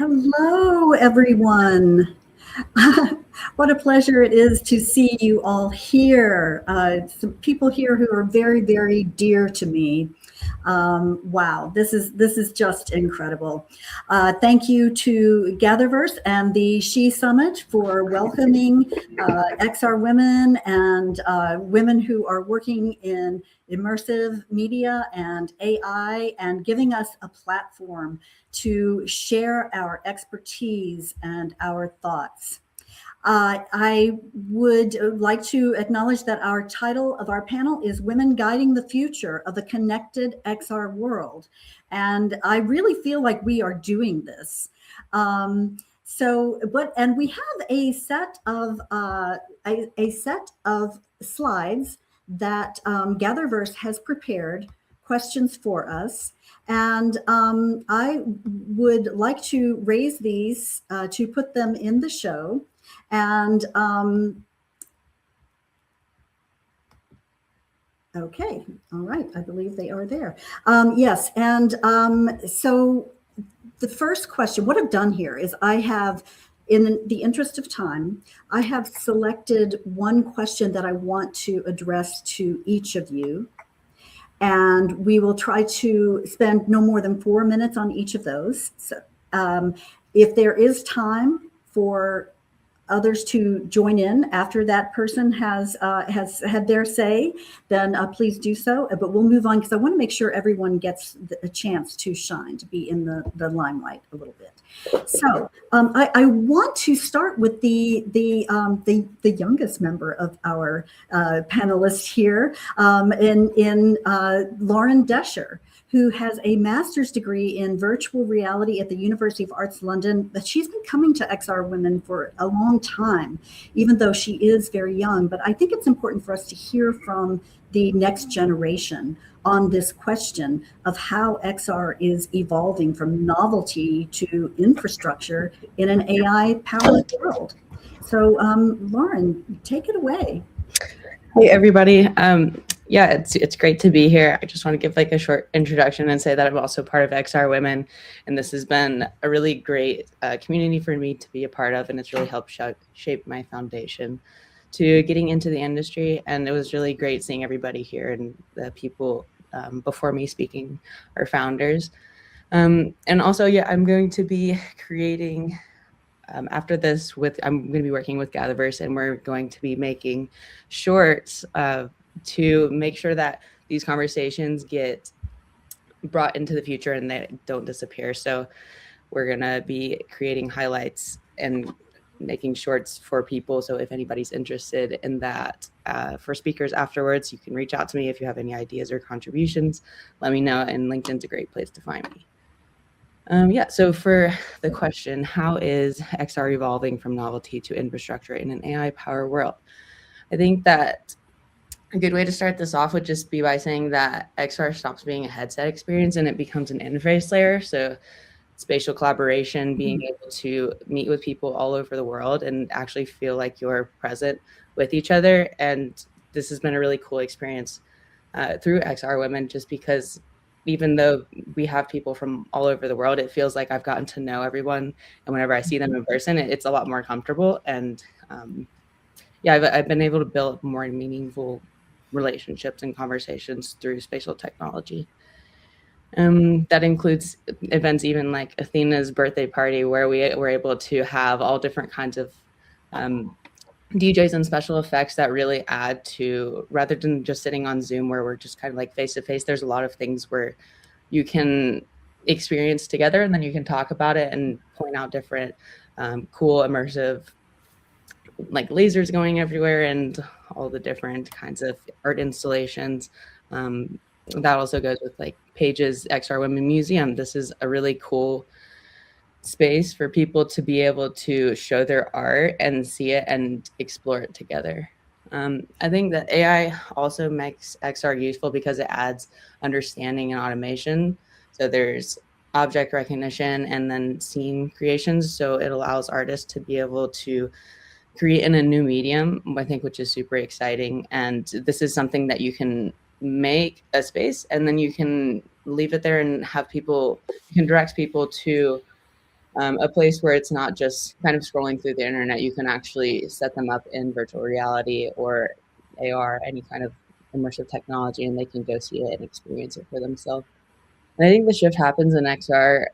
Hello, everyone. What a pleasure it is to see you all here. Some people here who are very, very dear to me. Wow, this is just incredible. Thank you to GatherVerse and the She Summit for welcoming XR women and women who are working in immersive media and AI and giving us a platform to share our expertise and our thoughts. I would like to acknowledge that our title of our panel is Women Guiding the Future of the Connected XR World. And I really feel like we are doing this. And we have a set of slides that GatherVerse has prepared, questions for us. And I would like to raise these to put them in the show. And okay, all right, I believe they are there. Yes, and so the first question, what I've done here is I have, in the interest of time, I have selected one question that I want to address to each of you. And we will try to spend no more than 4 minutes on each of those. So if there is time for others to join in after that person has had their say, then please do so. But we'll move on because I want to make sure everyone gets a chance to shine, to be in the limelight a little bit. So I want to start with the youngest member of our panelists here, in Lauren Desher, who has a master's degree in virtual reality at the University of Arts London. But she's been coming to XR Women for a long time, even though she is very young. But I think it's important for us to hear from the next generation on this question of how XR is evolving from novelty to infrastructure in an AI-powered world. So Lauren, take it away. Hey, everybody. Yeah, it's great to be here. I just want to give like a short introduction and say that I'm also part of XR Women, and this has been a really great community for me to be a part of, and it's really helped shape my foundation to getting into the industry. And it was really great seeing everybody here, and the people before me speaking are founders. And also, yeah, I'm going to be creating after this I'm going to be working with GatherVerse, and we're going to be making shorts to make sure that these conversations get brought into the future and they don't disappear. So we're going to be creating highlights and making shorts for people. So if anybody's interested in that, for speakers afterwards, you can reach out to me if you have any ideas or contributions. Let me know, and LinkedIn's a great place to find me. Yeah, so for the question, how is XR evolving from novelty to infrastructure in an AI-powered world? I think that a good way to start this off would just be by saying that XR stops being a headset experience and it becomes an interface layer. So spatial collaboration, being able to meet with people all over the world and actually feel like you're present with each other. And this has been a really cool experience through XR Women, just because even though we have people from all over the world, it feels like I've gotten to know everyone. And whenever I see them in person, it's a lot more comfortable. And yeah, I've been able to build more meaningful relationships and conversations through spatial technology. That includes events even like Athena's birthday party, where we were able to have all different kinds of DJs and special effects that really add to, rather than just sitting on Zoom where we're just kind of like face to face, there's a lot of things where you can experience together and then you can talk about it and point out different cool immersive like lasers going everywhere and all the different kinds of art installations. That also goes with like Paige's XR Women Museum. This is a really cool space for people to be able to show their art and see it and explore it together. I think that AI also makes XR useful because it adds understanding and automation. So there's object recognition and then scene creations. So it allows artists to be able to create in a new medium, I think, which is super exciting. And this is something that you can make a space and then you can leave it there and have people, you can direct people to a place where it's not just kind of scrolling through the internet. You can actually set them up in virtual reality or AR, any kind of immersive technology, and they can go see it and experience it for themselves. And I think the shift happens in XR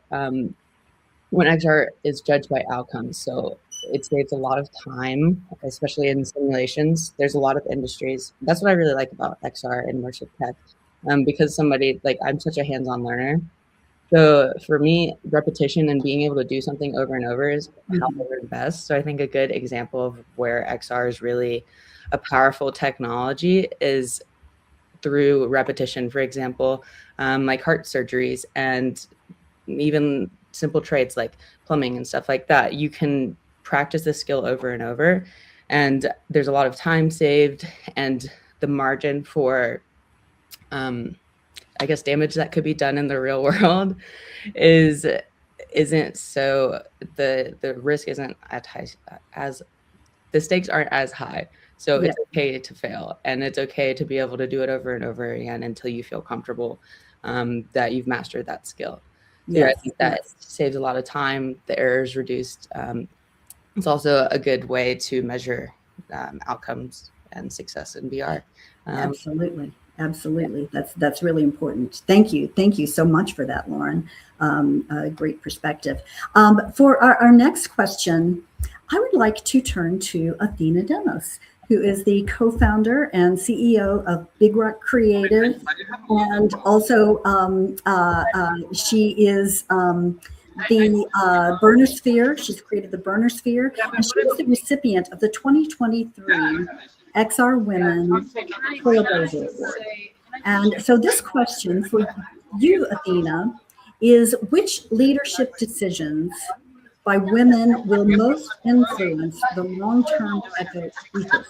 when XR is judged by outcomes. So it saves a lot of time, especially in simulations. There's a lot of industries. That's what I really like about XR and immersive tech, because I'm such a hands-on learner. So for me, repetition and being able to do something over and over is how I learn best. So I think a good example of where XR is really a powerful technology is through repetition. For example, like heart surgeries and even simple trades like plumbing and stuff like that. You can practice this skill over and over, and there's a lot of time saved, and the margin for damage that could be done in the real world isn't so, the risk isn't as the stakes aren't as high. So it's okay to fail, and it's okay to be able to do it over and over again until you feel comfortable that you've mastered that skill. So I think that saves a lot of time. The error is reduced. It's also a good way to measure outcomes and success in VR. Absolutely. That's really important. Thank you so much for that, Lauren. Great perspective. For our next question, I would like to turn to Athena Demos, who is the co-founder and CEO of Big Rock Creative, and also she is the Burner Sphere. She's created the Burner Sphere, and she was the recipient of the 2023 XR Women Trailblazer Award. And so this question for you, Athena, is which leadership decisions by women will most influence the long-term ecosystem?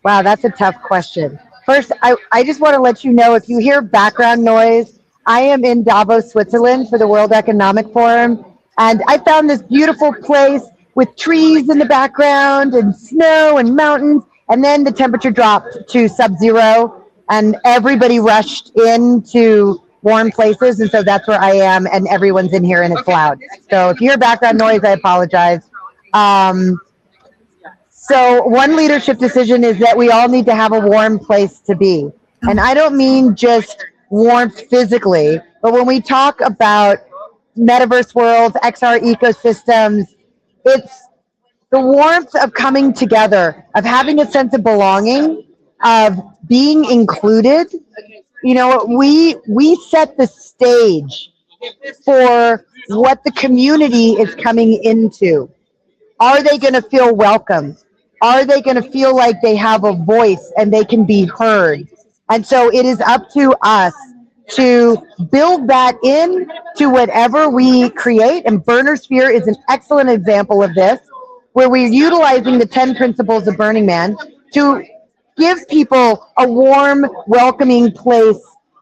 Wow, that's a tough question. First, I just want to let you know, if you hear background noise, I am in Davos, Switzerland for the World Economic Forum. And I found this beautiful place with trees in the background and snow and mountains. And then the temperature dropped to sub-zero and everybody rushed into warm places. And so that's where I am, and everyone's in here and it's loud. So if you hear background noise, I apologize. So one leadership decision is that we all need to have a warm place to be. And I don't mean just warmth physically, but when we talk about metaverse worlds, XR ecosystems, it's the warmth of coming together, of having a sense of belonging, of being included. You know, we set the stage for what the community is coming into. Are they going to feel welcome? Are they going to feel like they have a voice and they can be heard? And so it is up to us to build that in to whatever we create. And Burner Sphere is an excellent example of this, where we're utilizing the 10 principles of Burning Man to give people a warm, welcoming place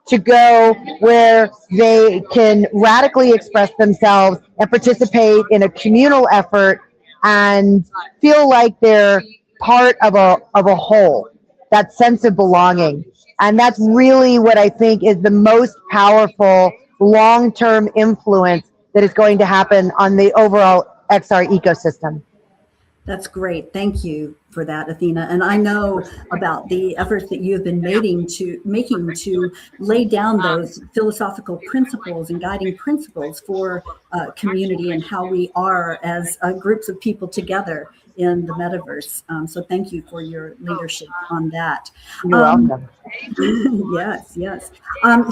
to go where they can radically express themselves and participate in a communal effort and feel like they're part of a whole, that sense of belonging. And that's really what I think is the most powerful long-term influence that is going to happen on the overall XR ecosystem. That's great. Thank you for that, Athena. And I know about the efforts that you've been making to lay down those philosophical principles and guiding principles for community and how we are as groups of people together in the metaverse. So thank you for your leadership on that. You're welcome. Yes.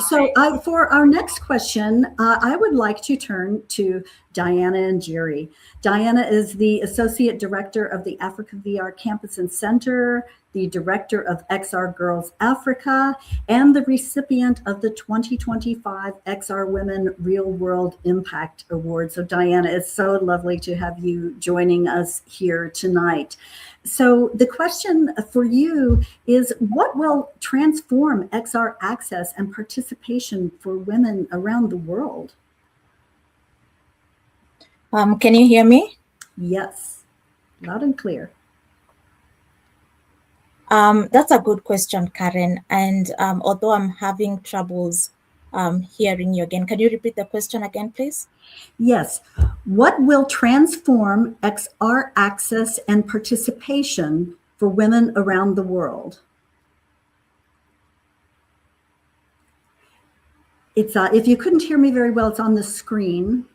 So for our next question, I would like to turn to Diana and Jerry. Diana is the Associate Director of the Africa VR Campus and Center, the Director of XR Girls Africa, and the recipient of the 2025 XR Women Real World Impact Award. So Diana, it's so lovely to have you joining us here tonight. So the question for you is, what will transform XR access and participation for women around the world? Can you hear me? Yes, loud and clear. That's a good question, Karen. And although I'm having troubles hearing you again. Can you repeat the question again, please? Yes. What will transform XR access and participation for women around the world? It's if you couldn't hear me very well, it's on the screen.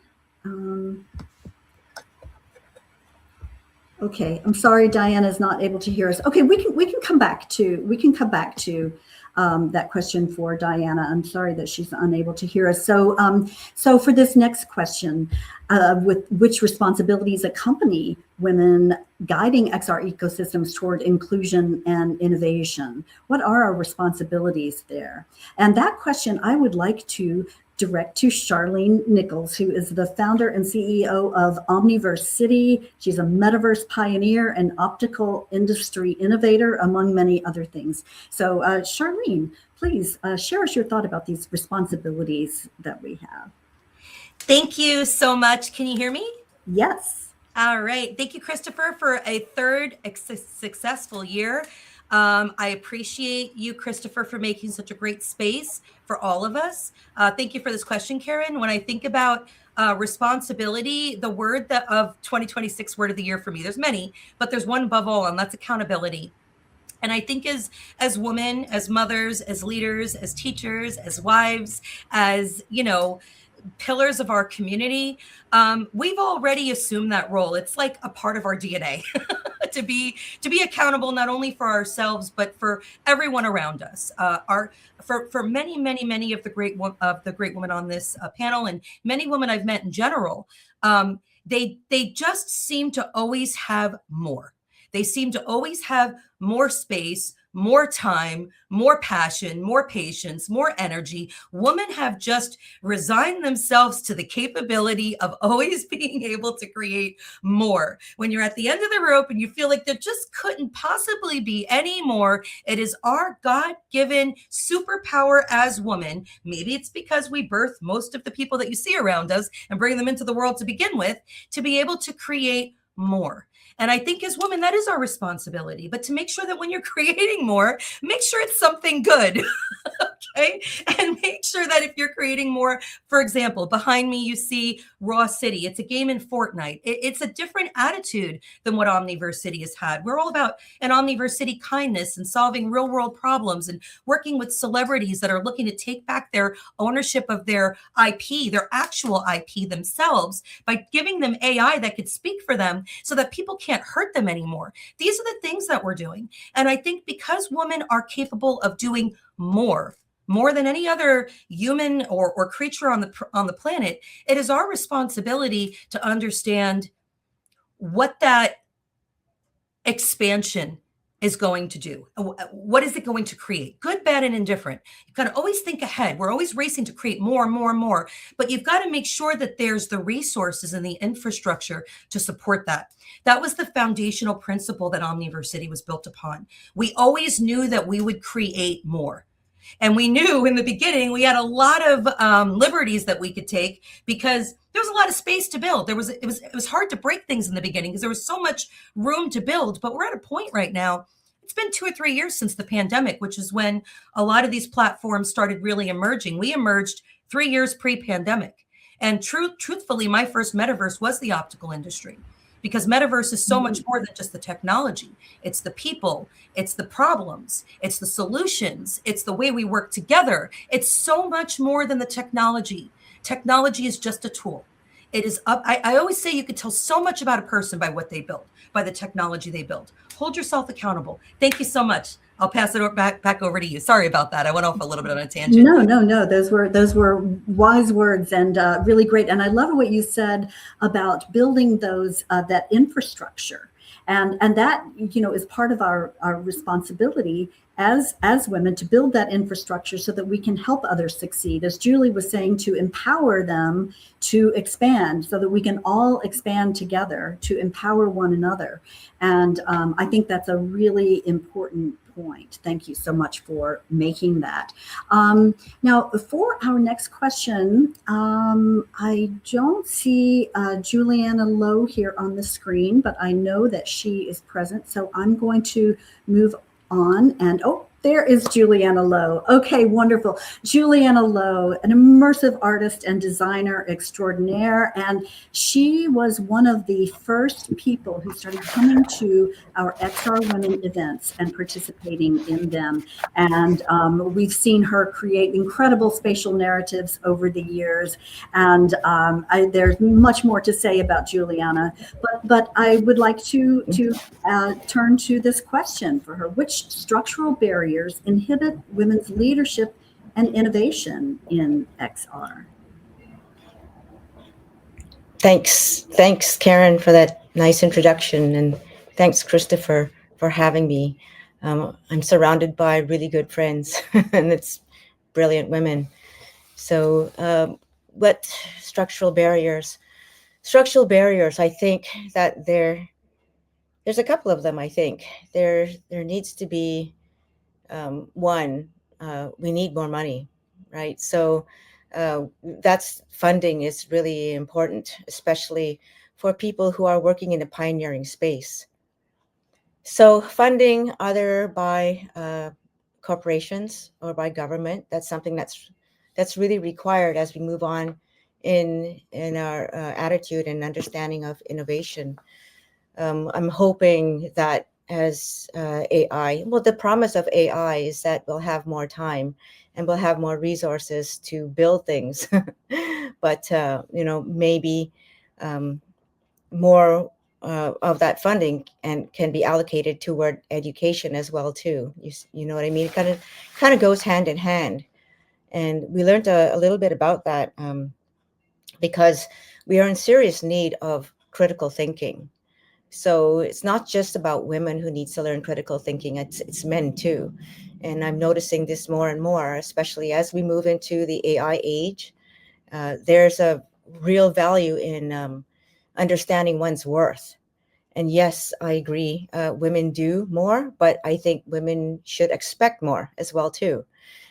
Okay, I'm sorry, Diana is not able to hear us. Okay, we can come back to that question for Diana. I'm sorry that she's unable to hear us. So so for this next question, with which responsibilities accompany women guiding XR ecosystems toward inclusion and innovation? What are our responsibilities there? And that question I would like to direct to Charlene Nichols, who is the founder and CEO of Omniverse City. She's a metaverse pioneer and optical industry innovator, among many other things. So Charlene, please share us your thought about these responsibilities that we have. Thank you so much. Can you hear me? Yes. All right. Thank you, Christopher, for a third successful year. I appreciate you, Christopher, for making such a great space for all of us. Thank you for this question, Karen. When I think about responsibility, the word of 2026 word of the year for me, there's many, but there's one above all, and that's accountability. And I think as women, as mothers, as leaders, as teachers, as wives, as, pillars of our community, we've already assumed that role. It's like a part of our DNA to be accountable, not only for ourselves, but for everyone around us. For many of the great women on this panel, and many women I've met in general, they just seem to always have more. They seem to always have more space, more time, more passion, more patience, more energy. Women have just resigned themselves to the capability of always being able to create more. When you're at the end of the rope and you feel like there just couldn't possibly be any more, it is our God-given superpower as women. Maybe it's because we birth most of the people that you see around us and bring them into the world to begin with, to be able to create more. And I think as women, that is our responsibility. But to make sure that when you're creating more, make sure it's something good. Okay. And make sure that if you're creating more, for example, behind me, you see Raw City. It's a game in Fortnite. It's a different attitude than what Omniverse City has had. We're all about an Omniverse City kindness and solving real world problems and working with celebrities that are looking to take back their ownership of their IP, their actual IP themselves, by giving them AI that could speak for them so that people can't hurt them anymore. These are the things that we're doing. And I think because women are capable of doing more than any other human or creature on the planet, it is our responsibility to understand what that expansion is going to do. What is it going to create? Good, bad, and indifferent. You've got to always think ahead. We're always racing to create more and more and more, but you've got to make sure that there's the resources and the infrastructure to support that. That was the foundational principle that Omniverse City was built upon. We always knew that we would create more. And we knew in the beginning we had a lot of liberties that we could take because there was a lot of space to build. It was hard to break things in the beginning because there was so much room to build. But we're at a point right now. It's been 2 or 3 years since the pandemic, which is when a lot of these platforms started really emerging. We emerged 3 years pre-pandemic. And truthfully, my first metaverse was the optical industry. Because metaverse is so much more than just the technology. It's the people, it's the problems, it's the solutions, it's the way we work together. It's so much more than the technology. Technology is just a tool. It is up. I always say you can tell so much about a person by what they build, by the technology they build. Hold yourself accountable. Thank you so much. I'll pass it back over to you. Sorry about that. I went off a little bit on a tangent. No. Those were wise words and really great. And I love what you said about building those that infrastructure, and that is part of our responsibility as women to build that infrastructure so that we can help others succeed. As Julie was saying, to empower them to expand so that we can all expand together to empower one another. And I think that's a really important point. Thank you so much for making that. Now, for our next question, I don't see Juliana Lowe here on the screen, but I know that she is present. So I'm going to move on. And There is Juliana Lowe. Okay, wonderful. Juliana Lowe, an immersive artist and designer extraordinaire. And she was one of the first people who started coming to our XR Women events and participating in them. And we've seen her create incredible spatial narratives over the years. And there's much more to say about Juliana, but I would like to turn to this question for her. Which structural barriers inhibit women's leadership and innovation in XR? Thanks, Karen, for that nice introduction, and thanks, Christopher, for having me. I'm surrounded by really good friends, and it's brilliant women. So, what structural barriers? Structural barriers, I think that there's a couple of them. I think there needs to be one. We need more money, right? So that's funding is really important, especially for people who are working in a pioneering space. So funding, either by corporations or by government, that's something that's really required as we move on in our attitude and understanding of innovation. I'm hoping that as AI, well, the promise of AI is that we'll have more time and we'll have more resources to build things, but maybe more of that funding and can be allocated toward education as well too. You know what I mean? It kind of goes hand in hand, and we learned a little bit about that because we are in serious need of critical thinking. So it's not just about women who need to learn critical thinking, it's men too. And I'm noticing this more and more, especially as we move into the AI age. There's a real value in understanding one's worth. And yes, I agree, women do more, but I think women should expect more as well too.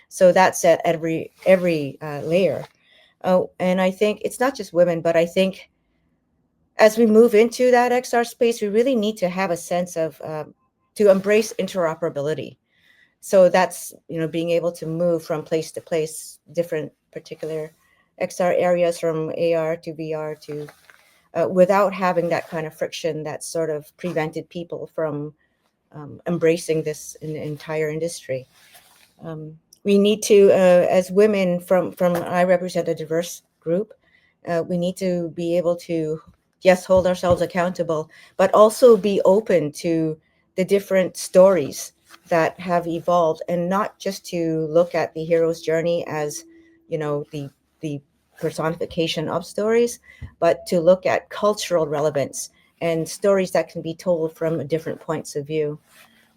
So that's at every layer. Oh, and I think it's not just women, but I think as we move into that XR space, we really need to have a sense of to embrace interoperability. So that's being able to move from place to place, different particular XR areas from AR to VR to without having that kind of friction that sort of prevented people from embracing this in the entire industry. We need to, as women from I represent a diverse group, we need to be able to, yes, hold ourselves accountable, but also be open to the different stories that have evolved, and not just to look at the hero's journey as, the personification of stories, but to look at cultural relevance and stories that can be told from different points of view.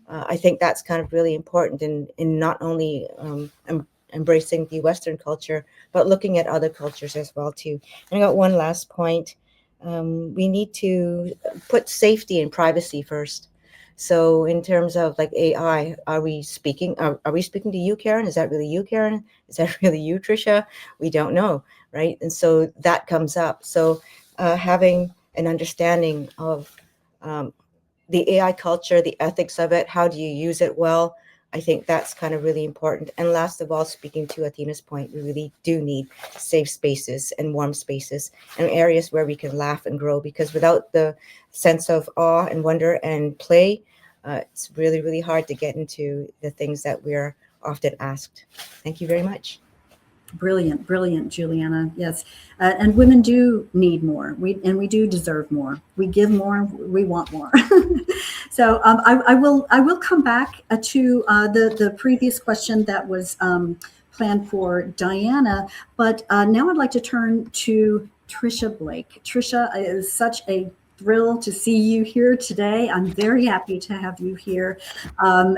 I think that's kind of really important in not only embracing the Western culture, but looking at other cultures as well too. And I got one last point. We need to put safety and privacy first. So in terms of like AI, are we speaking to you, Karen? Is that really you, Karen? Is that really you, Tricia? We don't know, right? And so that comes up. So having an understanding of the AI culture, the ethics of it, how do you use it well? I think that's kind of really important. And last of all, speaking to Athena's point, we really do need safe spaces and warm spaces and areas where we can laugh and grow, because without the sense of awe and wonder and play, it's really, really hard to get into the things that we're often asked. Thank you very much. Brilliant, brilliant, Juliana. Yes, and women do need more. We do deserve more. We give more. We want more. So I will come back to the previous question that was planned for Diana, but now I'd like to turn to Tricia Blake. Tricia, it is such a thrill to see you here today. I'm very happy to have you here.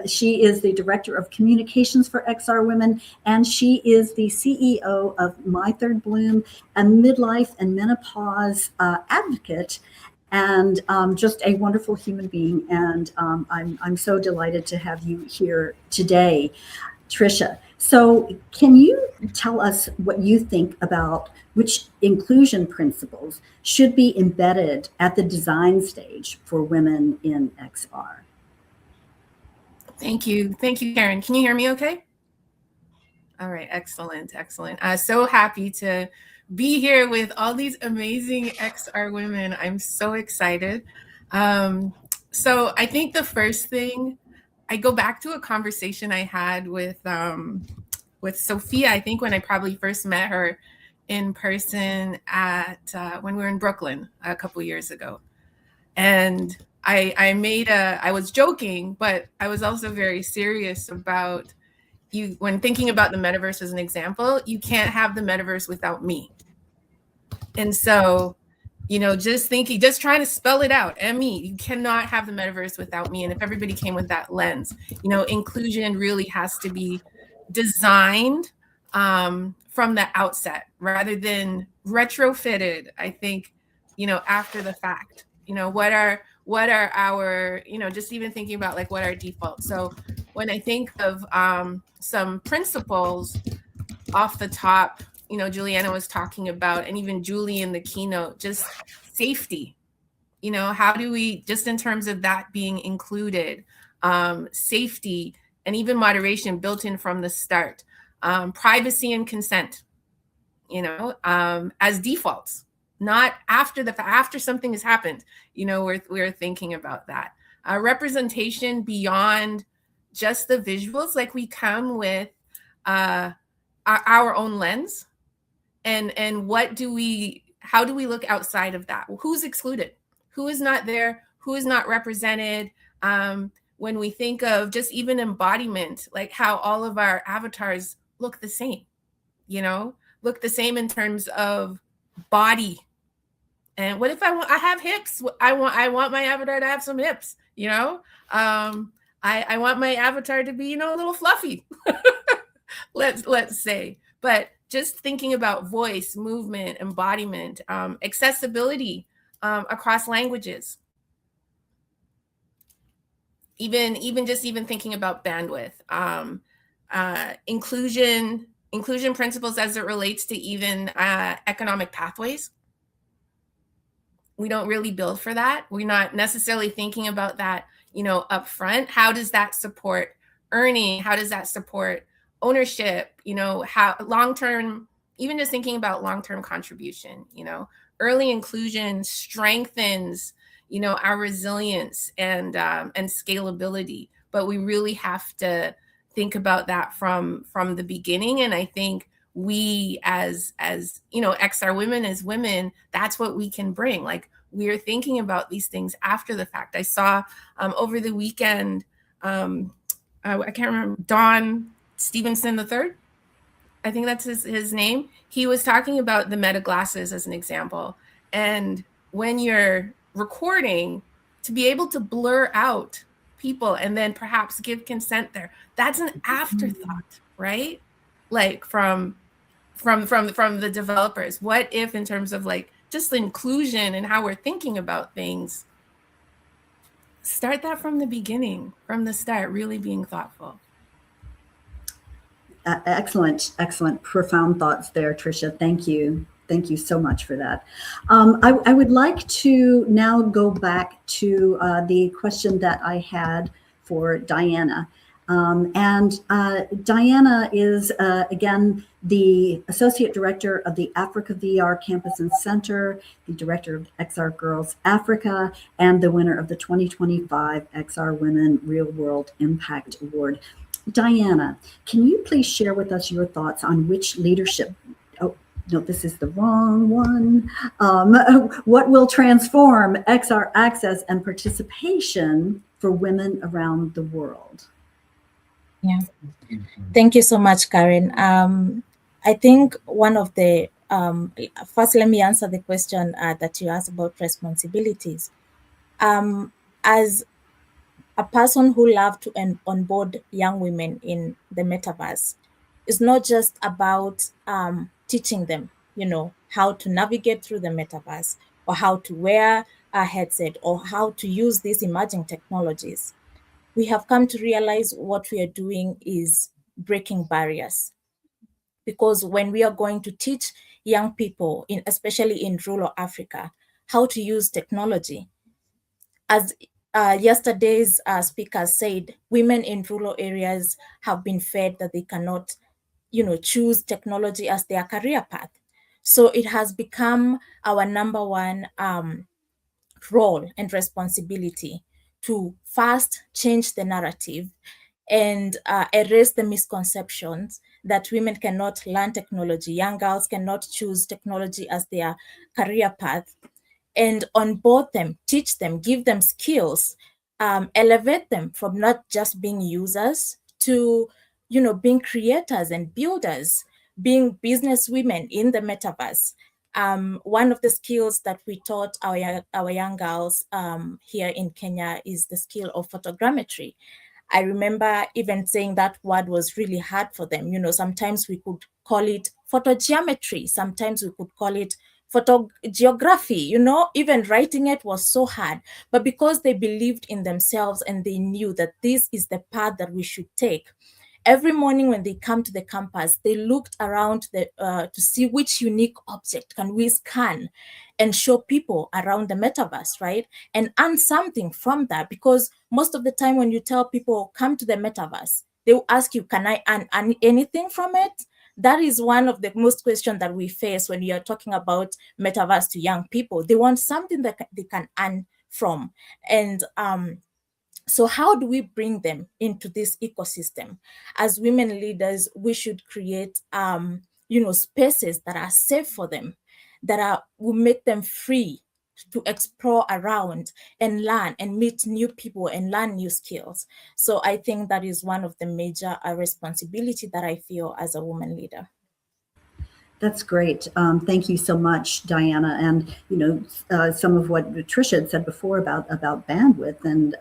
She is the Director of Communications for XR Women, and she is the CEO of My Third Bloom, a midlife and menopause advocate, and just a wonderful human being. And I'm so delighted to have you here today, Tricia. So can you tell us what you think about which inclusion principles should be embedded at the design stage for women in XR? Thank you, Karen. Can you hear me okay? All right, excellent. So happy to be here with all these amazing XR women. I'm so excited. So I think the first thing, I go back to a conversation I had with Sophia, I think when I probably first met her in person at when we were in Brooklyn a couple years ago. And I was joking, but I was also very serious about when thinking about the metaverse as an example, you can't have the metaverse without me. And so, just trying to spell it out, me, you cannot have the metaverse without me. And if everybody came with that lens, inclusion really has to be designed from the outset rather than retrofitted, I think, after the fact. What are our, just even thinking about like what our defaults. So when I think of some principles off the top, Juliana was talking about, and even Julie in the keynote, just safety. How do we, just in terms of that being included, safety and even moderation built in from the start, privacy and consent, as defaults, not after something has happened. We're thinking about that. Representation beyond just the visuals, like we come with our own lens, and how do we look outside of that? Who's excluded? Who is not there? Who is not represented? When we think of just even embodiment, like how all of our avatars look the same, look the same in terms of body. And what if I have hips? I want my avatar to have some hips, I want my avatar to be, a little fluffy. let's say. But just thinking about voice, movement, embodiment, accessibility across languages. Even thinking about bandwidth, inclusion principles as it relates to even economic pathways. We don't really build for that. We're not necessarily thinking about that, up front. How does that support earning? How does that support ownership? How long-term, even just thinking about long-term contribution, early inclusion strengthens, our resilience and scalability. But we really have to think about that from the beginning. And I think we as XR women, as women, that's what we can bring. Like, we are thinking about these things after the fact. I saw over the weekend, I can't remember, Don Stevenson III, I think that's his name. He was talking about the meta glasses as an example. And when you're recording, to be able to blur out people and then perhaps give consent there, that's an afterthought, right? Like from the developers. What if, in terms of like just inclusion and how we're thinking about things, start that from the beginning, from the start, really being thoughtful. Excellent, profound thoughts there, Tricia. Thank you. Thank you so much for that. I would like to now go back to the question that I had for Diana. Diana is, again, the Associate Director of the Africa VR Campus and Center, the Director of XR Girls Africa, and the winner of the 2025 XR Women Real World Impact Award. Diana, can you please share with us your thoughts on which leadership, oh, no, this is the wrong one. What will transform XR access and participation for women around the world? Yeah, thank you so much, Karen. I think one of the, first let me answer the question that you asked about responsibilities. As a person who loves to onboard young women in the metaverse, it's not just about teaching them, how to navigate through the metaverse, or how to wear a headset, or how to use these emerging technologies. We have come to realize what we are doing is breaking barriers. Because when we are going to teach young people, especially in rural Africa, how to use technology, as yesterday's speaker said, women in rural areas have been fed that they cannot, choose technology as their career path. So it has become our number one role and responsibility to first change the narrative and erase the misconceptions that women cannot learn technology, young girls cannot choose technology as their career path, and onboard them, teach them, give them skills, elevate them from not just being users to, being creators and builders, being business women in the metaverse. One of the skills that we taught our young girls here in Kenya is the skill of photogrammetry. I remember even saying that word was really hard for them. Sometimes we could call it photogeometry, sometimes we could call it photogeography, even writing it was so hard. But because they believed in themselves and they knew that this is the path that we should take, every morning when they come to the campus, they looked around to see which unique object can we scan and show people around the metaverse, right? And earn something from that. Because most of the time when you tell people, come to the metaverse, they will ask you, can I earn anything from it? That is one of the most questions that we face when you're talking about metaverse to young people. They want something that they can earn from. And so how do we bring them into this ecosystem? As women leaders, we should create, spaces that are safe for them, that will make them free to explore around and learn and meet new people and learn new skills. So I think that is one of the major responsibility that I feel as a woman leader. That's great. Thank you so much, Diana. And some of what Tricia had said before about bandwidth and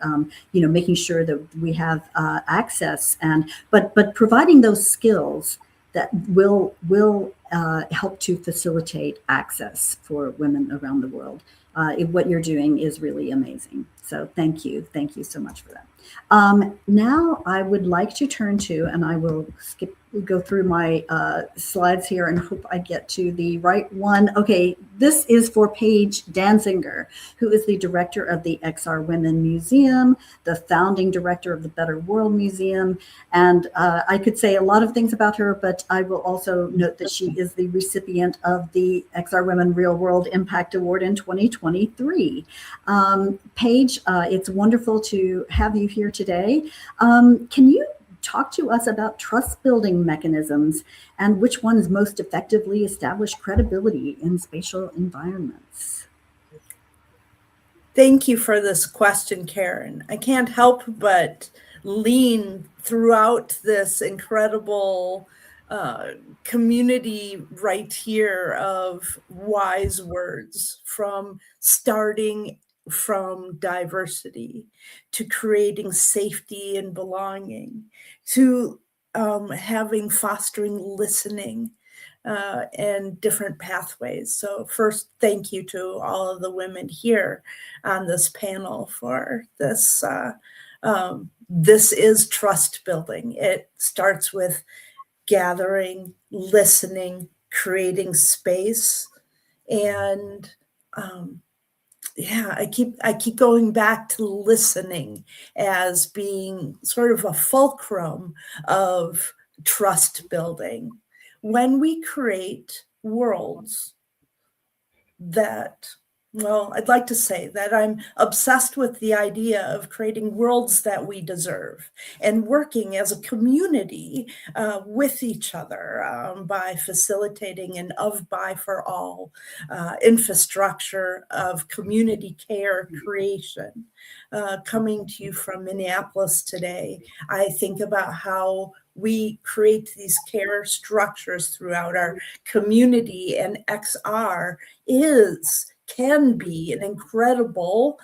making sure that we have access but providing those skills that will help to facilitate access for women around the world. What you're doing is really amazing. So thank you so much for that. Now I would like to turn to, and I will go through my slides here and hope I get to the right one. Okay, this is for Paige Danziger, who is the director of the XR Women Museum, the founding director of the Better World Museum. And I could say a lot of things about her, but I will also note that she is the recipient of the XR Women Real World Impact Award in 2023. Paige, it's wonderful to have you here today. Can you talk to us about trust building mechanisms and which ones most effectively establish credibility in spatial environments? Thank you for this question, Karen. I can't help but lean throughout this incredible community right here of wise words, from starting from diversity to creating safety and belonging to fostering listening and different pathways. So first, thank you to all of the women here on this panel for this. This is trust building. It starts with gathering, listening, creating space, and I keep going back to listening as being sort of a fulcrum of trust building. When we create worlds that, I'd like to say that I'm obsessed with the idea of creating worlds that we deserve and working as a community with each other by facilitating an of, by, for all infrastructure of community care creation. Coming to you from Minneapolis today, I think about how we create these care structures throughout our community, and XR can be an incredible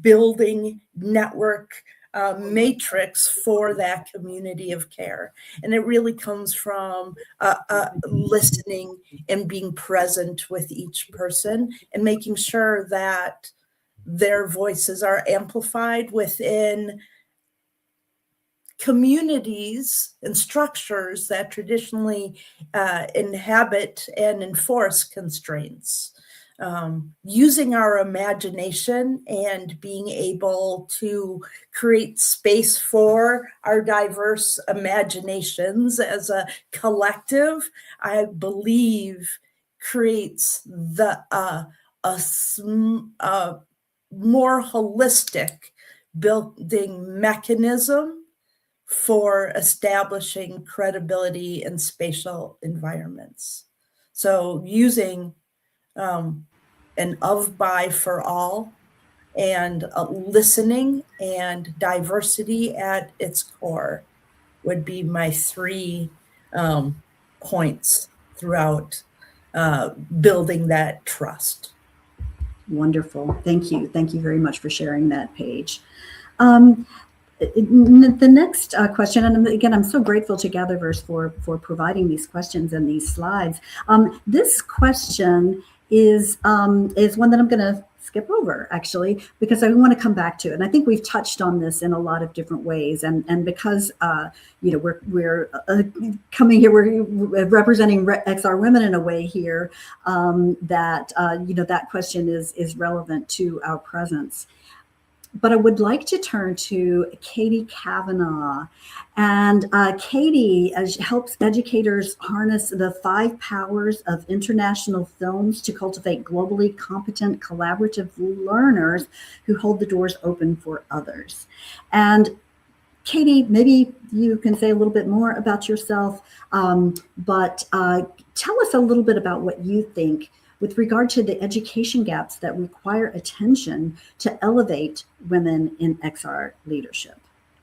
building network matrix for that community of care. And it really comes from listening and being present with each person and making sure that their voices are amplified within communities and structures that traditionally inhabit and enforce constraints. using our imagination and being able to create space for our diverse imaginations as a collective, I believe creates a more holistic building mechanism for establishing credibility in spatial environments. So using an of, by, for all, and listening and diversity at its core would be my 3 points throughout building that trust. Wonderful. Thank you. Thank you very much for sharing that, Paige. The next question, and again, I'm so grateful to GatherVerse for providing these questions and these slides. This question is one that I'm going to skip over, actually, because I want to come back to it. And I think we've touched on this in a lot of different ways. And because we're coming here, we're representing XR women in a way here that that question is relevant to our presence. But I would like to turn to Katie Kavanaugh. And Katie helps educators harness the 5 powers of international films to cultivate globally competent, collaborative learners who hold the doors open for others. And Katie, maybe you can say a little bit more about yourself, but tell us a little bit about what you think with regard to the education gaps that require attention to elevate women in XR leadership.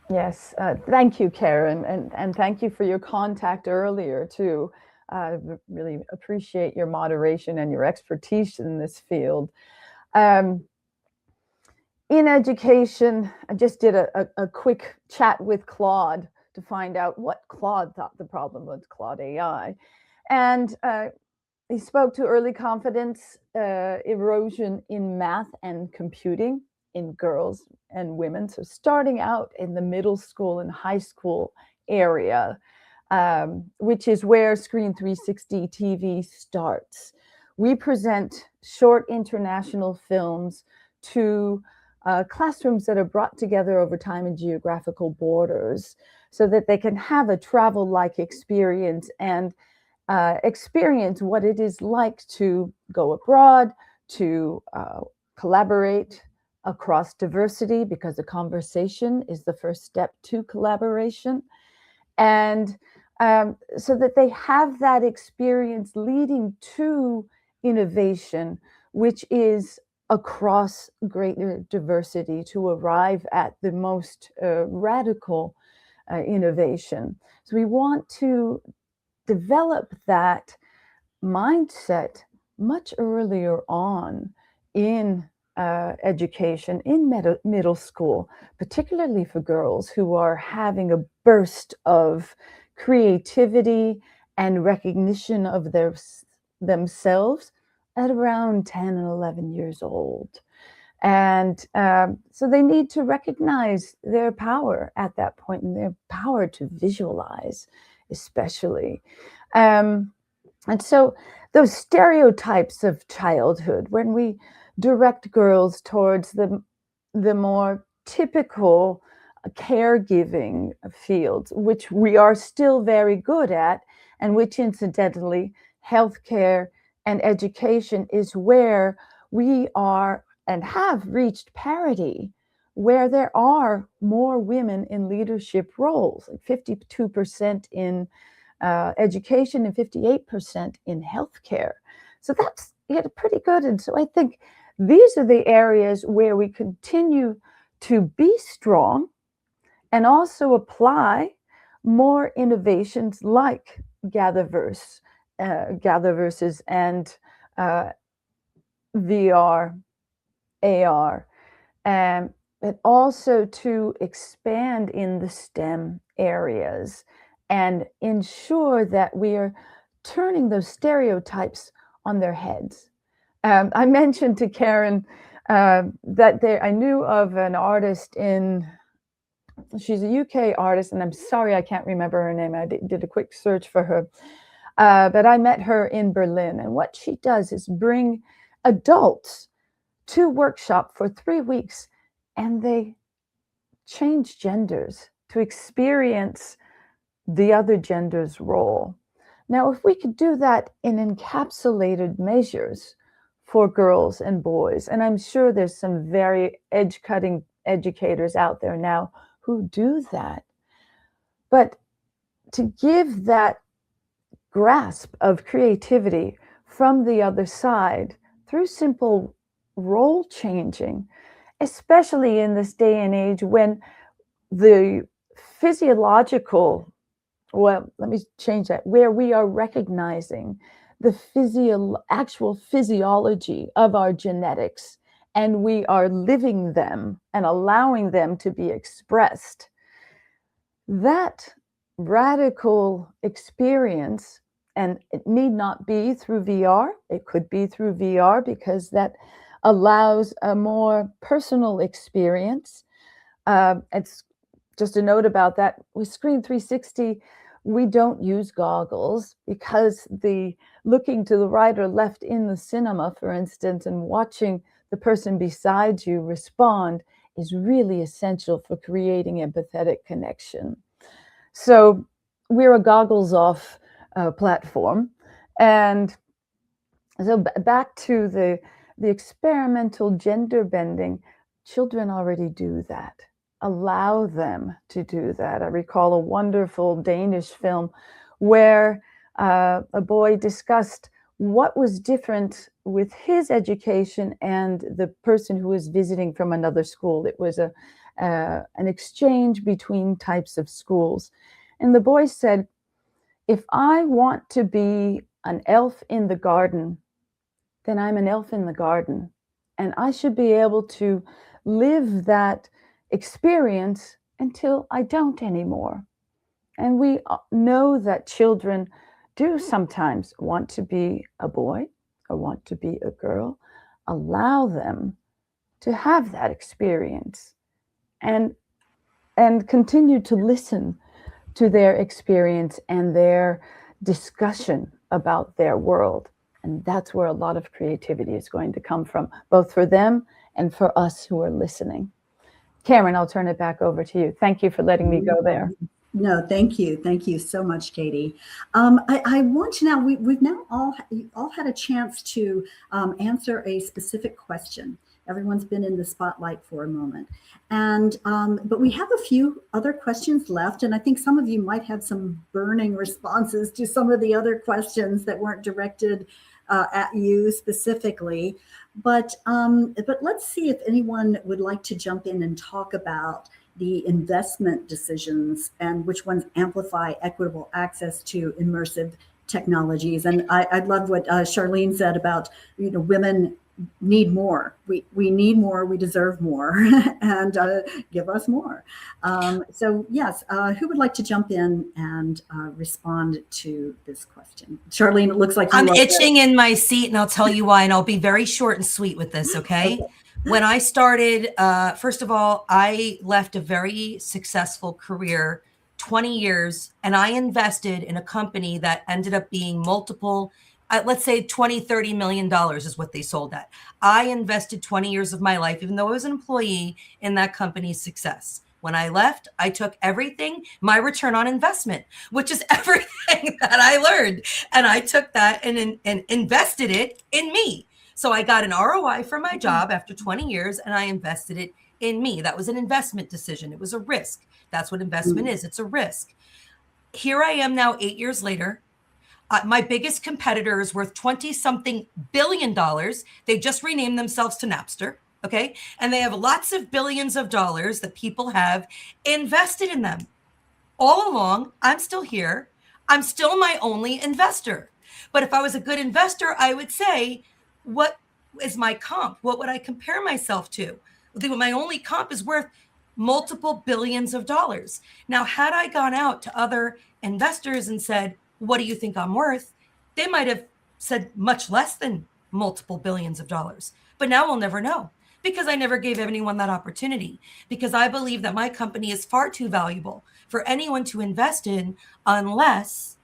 Yes, thank you, Karen, and thank you for your contact earlier too. I really appreciate your moderation and your expertise in this field. In education, I just did a quick chat with Claude to find out what Claude thought the problem was, Claude AI. And he spoke to early confidence erosion in math and computing in girls and women. So starting out in the middle school and high school area, which is where Screen 360 TV starts. We present short international films to classrooms that are brought together over time in geographical borders so that they can have a travel-like experience and experience what it is like to go abroad, to collaborate across diversity, because the conversation is the first step to collaboration. And so that they have that experience leading to innovation, which is across greater diversity to arrive at the most radical innovation. So we want to develop that mindset much earlier on in education, in middle school, particularly for girls who are having a burst of creativity and recognition of themselves at around 10 and 11 years old. And so they need to recognize their power at that point, and their power to visualize, especially. And so those stereotypes of childhood, when we direct girls towards the more typical caregiving fields, which we are still very good at, and which incidentally, healthcare and education is where we are and have reached parity, where there are more women in leadership roles, like 52% in education and 58% in healthcare. So that's pretty good. And so I think these are the areas where we continue to be strong and also apply more innovations like GatherVerses and VR, AR, but also to expand in the STEM areas and ensure that we are turning those stereotypes on their heads. I mentioned to Karen that I knew of an artist she's a UK artist, and I'm sorry I can't remember her name. I did a quick search for her. But I met her in Berlin, and what she does is bring adults to workshop for 3 weeks, and they change genders to experience the other gender's role. Now, if we could do that in encapsulated measures for girls and boys, and I'm sure there's some very edge-cutting educators out there now who do that, but to give that grasp of creativity from the other side through simple role changing, especially in this day and age when the physiological, well, let me change that, where we are recognizing the actual physiology of our genetics, and we are living them and allowing them to be expressed. That radical experience, and it need not be through VR, it could be through VR because that allows a more personal experience. It's just a note about that. With Screen 360, we don't use goggles because the looking to the right or left in the cinema, for instance, and watching the person beside you respond is really essential for creating empathetic connection. So we're a goggles off platform. And so back to the experimental gender bending, children already do that. Allow them to do that. I recall a wonderful Danish film where a boy discussed what was different with his education and the person who was visiting from another school. It was an exchange between types of schools. And the boy said, if I want to be an elf in the garden, then I'm an elf in the garden. And I should be able to live that experience until I don't anymore. And we know that children do sometimes want to be a boy or want to be a girl. Allow them to have that experience and continue to listen to their experience and their discussion about their world. And that's where a lot of creativity is going to come from, both for them and for us who are listening. Karen, I'll turn it back over to you. Thank you for letting me go there. No, thank you. Thank you so much, Katie. I want to now, we've now all had a chance to answer a specific question. Everyone's been in the spotlight for a moment. And, but we have a few other questions left. And I think some of you might have some burning responses to some of the other questions that weren't directed at you specifically. But let's see if anyone would like to jump in and talk about the investment decisions and which ones amplify equitable access to immersive technologies. And I love what Charlene said about, women need more. We need more, we deserve more, and give us more. So yes, who would like to jump in and respond to this question? Charlene, it looks like I'm itching in my seat, and I'll tell you why, and I'll be very short and sweet with this, okay? When I started, first of all, I left a very successful career, 20 years, and I invested in a company that ended up being multiple, let's say $20-30 million is what they sold at. I invested 20 years of my life, even though I was an employee, in that company's success. When I left, I took everything, my return on investment, which is everything that I learned, and I took that and invested it in me. So I got an ROI for my job after 20 years, and I invested it in me. That was an investment decision. It was a risk. That's what investment is. It's a risk. Here I am now 8 years later. My biggest competitor is worth 20-something billion dollars. They just renamed themselves to Napster, okay? And they have lots of billions of dollars that people have invested in them. All along, I'm still here. I'm still my only investor. But if I was a good investor, I would say, what is my comp? What would I compare myself to? My only comp is worth multiple billions of dollars. Now, had I gone out to other investors and said, what do you think I'm worth? They might have said much less than multiple billions of dollars. But now we'll never know, because I never gave anyone that opportunity, because I believe that my company is far too valuable for anyone to invest in unless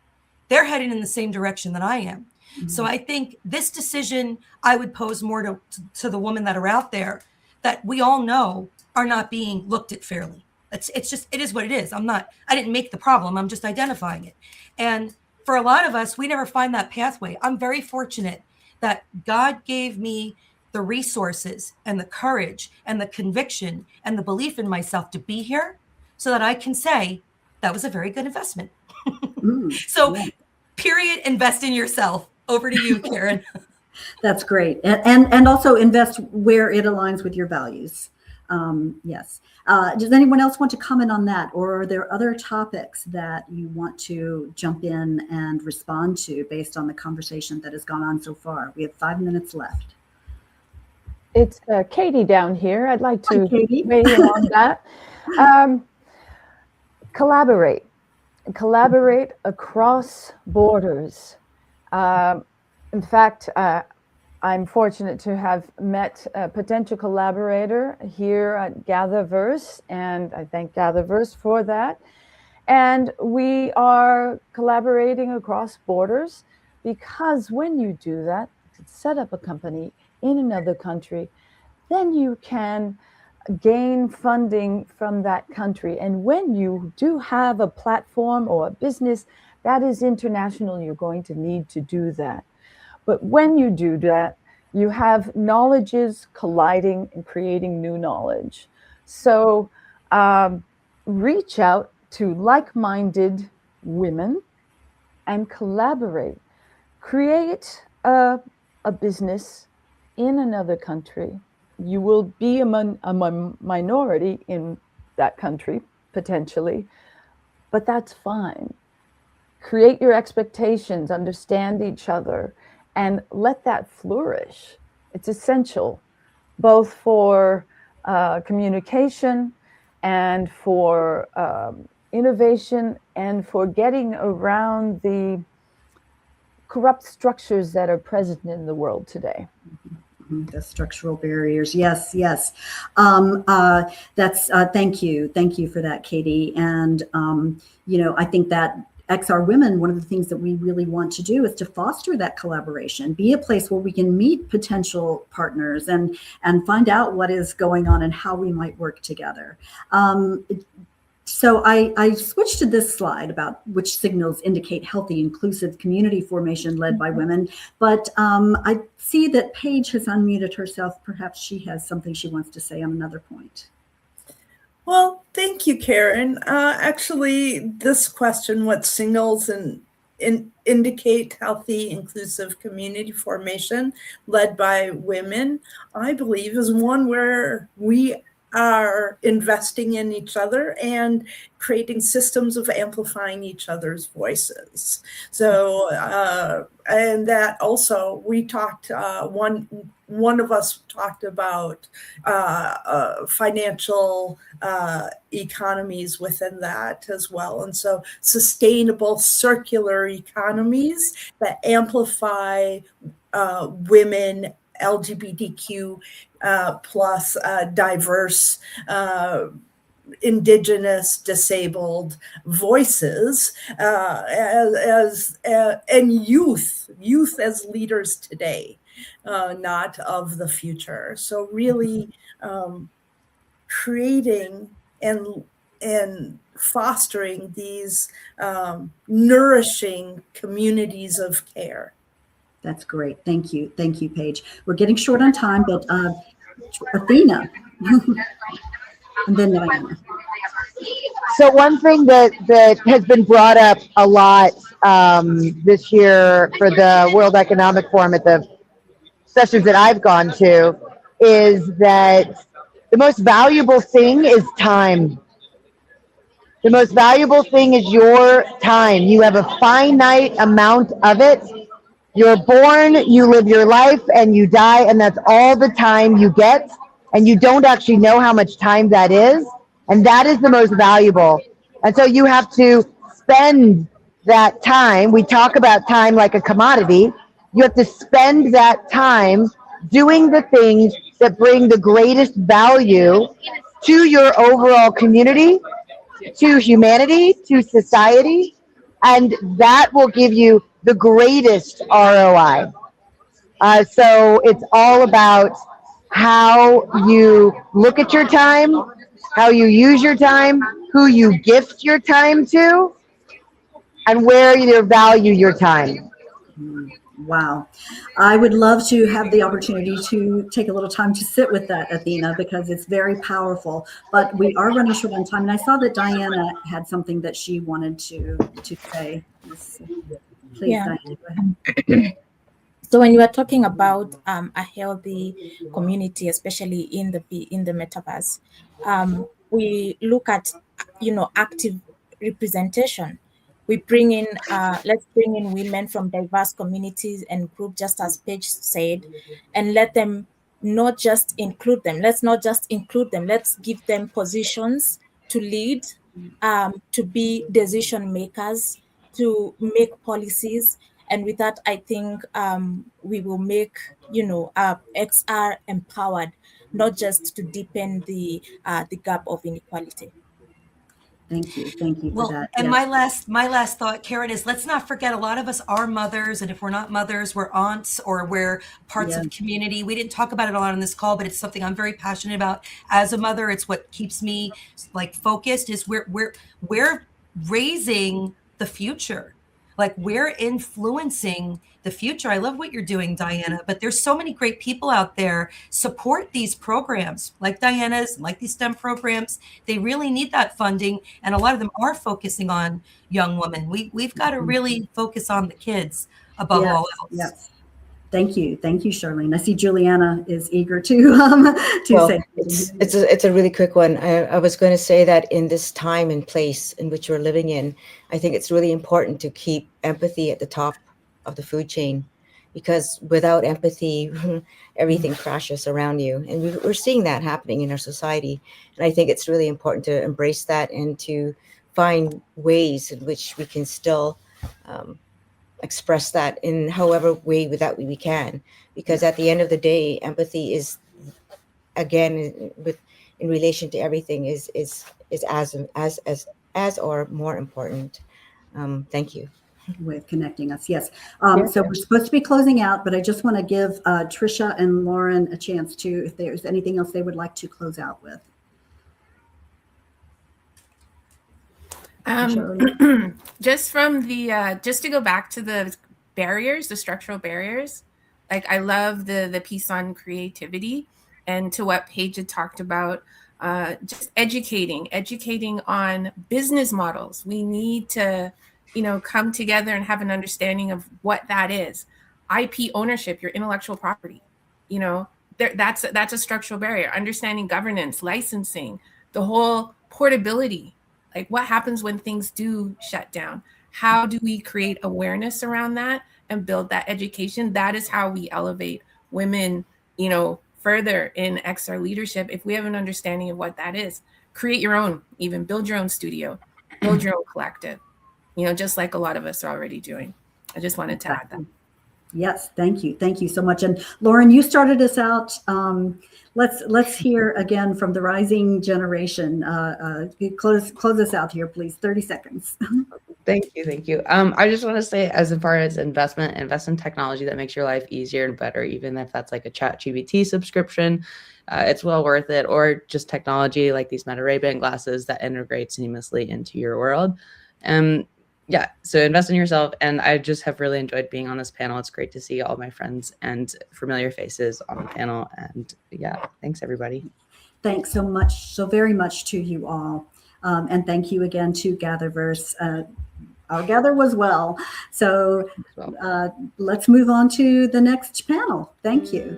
they're heading in the same direction that I am. So I think this decision, I would pose more to the women that are out there that we all know are not being looked at fairly. It's just, it is what it is. I didn't make the problem. I'm just identifying it. And for a lot of us, we never find that pathway. I'm very fortunate that God gave me the resources and the courage and the conviction and the belief in myself to be here so that I can say that was a very good investment. So, period, invest in yourself. Over to you, Karen. That's great. And also invest where it aligns with your values. Yes. Does anyone else want to comment on that? Or are there other topics that you want to jump in and respond to based on the conversation that has gone on so far? We have 5 minutes left. It's Katie down here. I'd like to Katie. weigh in on that. Collaborate across borders. In fact, I'm fortunate to have met a potential collaborator here at GatherVerse, and I thank GatherVerse for that. And we are collaborating across borders because when you do that, set up a company in another country, then you can gain funding from that country. And when you do have a platform or a business that is international, you're going to need to do that. But when you do that, you have knowledges colliding and creating new knowledge. So reach out to like-minded women and collaborate. Create a business in another country. You will be a minority in that country, potentially, but that's fine. Create your expectations, understand each other, and let that flourish. It's essential, both for communication and for innovation and for getting around the corrupt structures that are present in the world today. The structural barriers. Yes. That's thank you for that, Katie. And I think that XR Women, one of the things that we really want to do is to foster that collaboration, be a place where we can meet potential partners and find out what is going on and how we might work together. So I switched to this slide about which signals indicate healthy, inclusive community formation led by women. But I see that Paige has unmuted herself. Perhaps she has something she wants to say on another point. Well, thank you, Karen. Actually, this question, what signals indicate healthy, inclusive community formation led by women, I believe is one where we are investing in each other and creating systems of amplifying each other's voices. So, and that also, we talked, one of us talked about financial economies within that as well. And so sustainable circular economies that amplify women, LGBTQ plus diverse, indigenous, disabled voices and youth as leaders today, not of the future. So really creating and fostering these nourishing communities of care. That's great. Thank you, Paige. We're getting short on time, but Athena, and then Diana. So one thing that has been brought up a lot this year for the World Economic Forum at the sessions that I've gone to is that the most valuable thing is time. The most valuable thing is your time. You have a finite amount of it. You're born, you live your life, and you die, and that's all the time you get. And you don't actually know how much time that is. And that is the most valuable. And so you have to spend that time. We talk about time like a commodity. You have to spend that time doing the things that bring the greatest value to your overall community, to humanity, to society. And that will give you the greatest ROI. So it's all about how you look at your time, how you use your time, who you gift your time to, and where you value your time. Wow. I would love to have the opportunity to take a little time to sit with that, Athena, because it's very powerful. But we are running short on time. And I saw that Diana had something that she wanted to say. Yes. Please, Yeah. Diana, go ahead. So when you are talking about a healthy community, especially in the metaverse, we look at active representation. We bring in let's bring in women from diverse communities and group, just as Paige said, and let them not just include them. Let's not just include them. Let's give them positions to lead, to be decision makers, to make policies. And with that, I think we will make XR empowered, not just to deepen the gap of inequality. Thank you. Thank you for Well, that. and Yes. my last thought, Karen, is let's not forget a lot of us are mothers, and if we're not mothers, we're aunts or we're parts Yeah. of community. We didn't talk about it a lot on this call, but it's something I'm very passionate about as a mother. It's what keeps me like focused. Is we're raising the future. Like we're influencing the future. I love what you're doing, Diana, but there's so many great people out there. Support these programs like Diana's, like these STEM programs. They really need that funding, and a lot of them are focusing on young women. We've got to really focus on the kids above Yes. all else. Yes. Thank you. Thank you, Charlene. I see Juliana is eager to Well, say. it's a really quick one. I was going to say that in this time and place in which we're living in, I think it's really important to keep empathy at the top of the food chain, because without empathy, everything crashes around you. And we're seeing that happening in our society. And I think it's really important to embrace that and to find ways in which we can still express that in however way that we can. Because at the end of the day, empathy is, again, in relation to everything, is as or more important. Thank you. With connecting us. Yes. Yeah. So we're supposed to be closing out, but I just want to give Trisha and Lauren a chance to, if there's anything else they would like to close out with. Just from the just to go back to the barriers, the structural barriers, like I love the piece on creativity, and to what Paige had talked about, just educating on business models. We need to come together and have an understanding of what that is. IP ownership, your intellectual property, that's a structural barrier. Understanding governance, licensing, the whole portability. Like what happens when things do shut down? How do we create awareness around that and build that education? That is how we elevate women, further in XR leadership. If we have an understanding of what that is, create your own, even build your own studio, build your own collective, just like a lot of us are already doing. I just wanted to add that. Yes, thank you. Thank you so much. And Lauren, you started us out. Let's hear again from the rising generation. Close us out here, please. 30 seconds. Thank you. I just want to say, as far as invest in technology that makes your life easier and better, even if that's like a ChatGPT subscription. It's well worth it, or just technology like these Meta Ray-Ban glasses that integrate seamlessly into your world. Yeah, so invest in yourself. And I just have really enjoyed being on this panel. It's great to see all my friends and familiar faces on the panel. And yeah, thanks everybody. Thanks so much, so very much to you all. And thank you again to GatherVerse. Our Gather was well. So let's move on to the next panel. Thank you.